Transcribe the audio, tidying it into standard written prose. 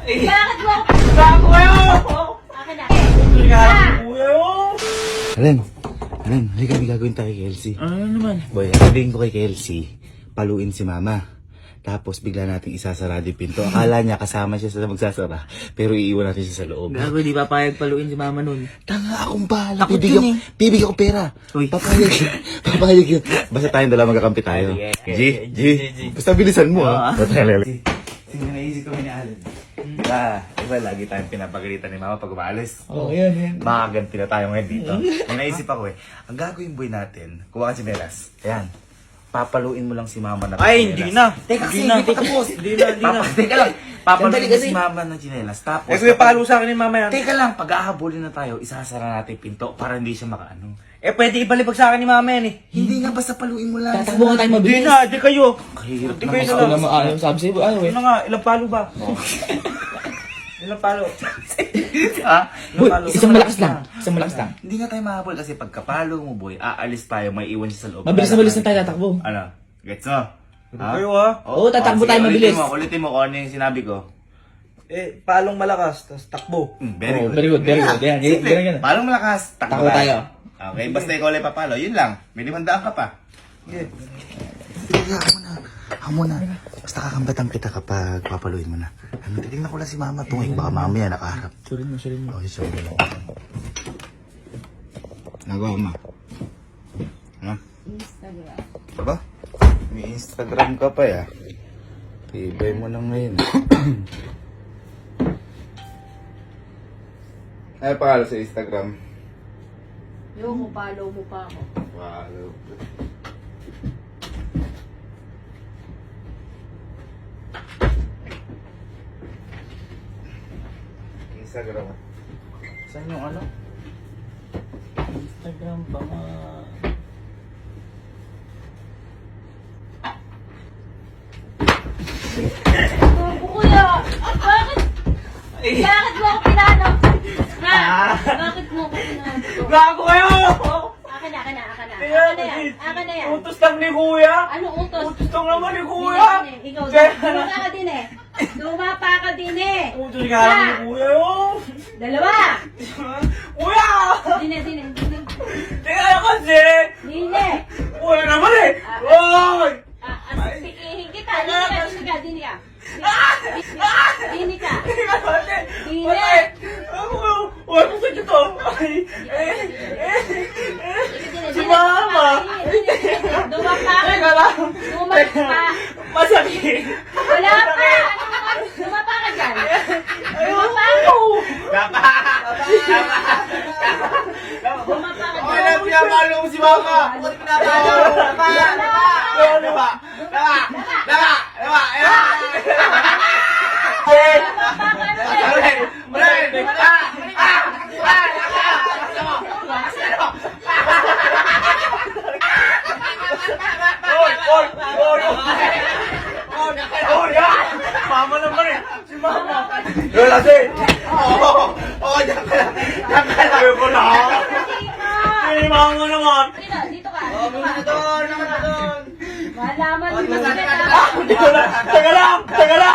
Bakit mo ako? Gago kayo! Akin na. Kuya yun! Alan, halika may gagawin tayo kay Kelsey. Ano naman? Boy, sabihin ko kay Kelsey, paluin si Mama. Tapos bigla nating isasarado yung pinto. Akala niya kasama siya sa magsasara, pero iiwan natin siya sa loob. Gago, di papayag paluin si mama nun. Tanga akong bahala. Takot yun eh. Bibigyan ko pera. Uy. Papayag yun. Basta tayong dalawa magkakampi tayo. G. Basta bilisan mo ha. Tingnan naisip ko ni Alan. Diba lagi tayong pinapagalitan ni Mama pag umaalis? Oo, yan. Makaganti na tayo ngayon dito. May naisip ako ang gagawin boy natin, kuha ka si Melas. Ayan. Papaluin mo lang si Mama na Ay, hindi na. Teka kasi, Hindi na. hindi pa tapos. Hindi na. Teka lang. Papaluin Sandali mo kasi. si Mama ng chinelas. Tapos, Eh, kuya, palo sa akin ni mama yan. teka lang, pag-ahabulin na tayo, isasara natin yung pinto para hindi siya makaano. Eh, pwede ibalibag sa akin ni mama yan eh. Hindi nga, basta paluin mo lang. Tatakbo nga tayo Hindi mabilis. na, di kayo. Kahirap Di na kayo mas- na lang. Ano sabi sa'yo? Ano eh? Ano nga, ilang palo ba? Ilang palo? Ha? Boy, isang malakas lang. Isang malakas lang. Hindi nga tayo mahabol kasi pagkapalo mo, boy, aalis tayo, may iwan siya sa loob. Mabilis na tayo tatakbo. Ano? Gets mo? Kayo ha? Oo, tatakbo sige, tayo mabilis. Ulitin mo kung ano yung sinabi ko. Eh, palong malakas, tapos takbo. Very Oh, good. very good, very good. Yan, Simple. ganyan. Palong malakas, Takbo tayo. Okay, basta ikaw ulit papalo, yun lang. May 500 ka pa. Yeah. Sige, ako muna. Basta kakambatan kita kapag papaluin mo na. Ano, titignan ko lang si Mama tungay. Baka mamaya nakaharap. Surin mo. Okay, sorry lang. Nagawa mo. Ano? Instagram. Aba? May Instagram ka pa ya. Tibay mo lang ngayon. Ano pangalan sa Instagram? Yung follow mo pa ako. Follow. Instagram. Saan yung ano? Instagram ba nga? Gago kuya! Bakit? Bakit mo ako pinano? Ha? Bakit mo ako pinano? Gago kayo! Akin na. Akin na Ayan, yan. Akin na yan. Utos lang ni kuya. Ano utos? Utos lang naman ni kuya. Ikaw, dumapa ka din eh. Dumapa ka din eh. Utos nga lang ni kuya yun. Dalawa. Kuya! Dine. Tingnan kasi! Dine. Kuya naman eh! Oy! Pikihin kita. Dine ka. Dine ka. Tingnan kasi! Dine. Patay! Uy, kung saan ito? Ay! Si Mama! Dumapa ka. Teka lang! Dumapa. Masakit! Wala pa. Dumapa ka dyan. Dumapa ka. Dumapa ka Okay dyan. na, pinapalo mo si Mama! Bakit pinapalo mo? Diba? Mama naman eh! Si Mama! Lola, sir! Oo, diyan ka lang. Ayaw ko na! Si Mama naman! Dito ka. Doon! Malaman mo. Teka lang!